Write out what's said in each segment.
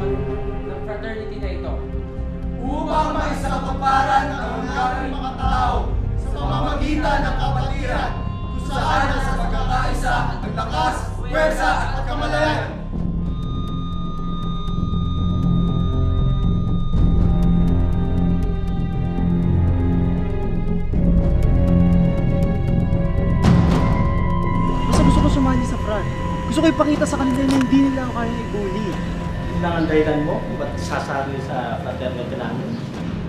ng fraternity na ito upang maisakatuparan ang hangganan ng mga tao sa pamamagitan ng kapatiran kung saan sa pagkakaisa ang lakas, pwersa at kamalayan. Basta gusto ko sumali sa frat. Gusto ko ipakita sa kanila na hindi nila ako kayang i-bully. Yun lang ang dahilan mo kung ba't sasali sa fraternity namin.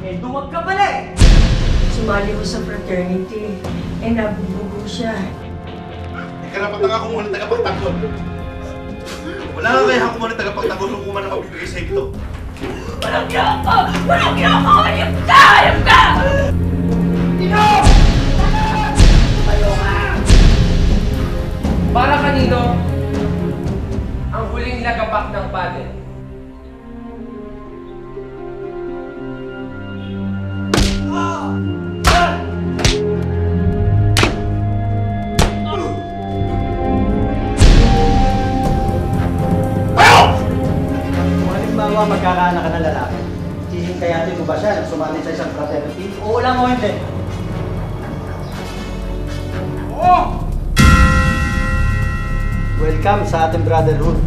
eh duwag ka pala eh! Sumali ko sa fraternity, eh nabubugo siya. Karapatan ako muna tagapagtanggol. Wala nga kaya ako muna tagapagtanggol kung kumana mabibigay sa ito. Walang yoko! Walang yoko! Hayop ka! Hayop ka! Tino! Tayo ka! Para kanino ang huling lagapak ng padel? Kung halimbawa magkakaanak ka ng lalaki, hihintayatin mo ba siya na sumali sa isang fraternity? Oo lang o hindi? Oo! Welcome sa ating brotherhood.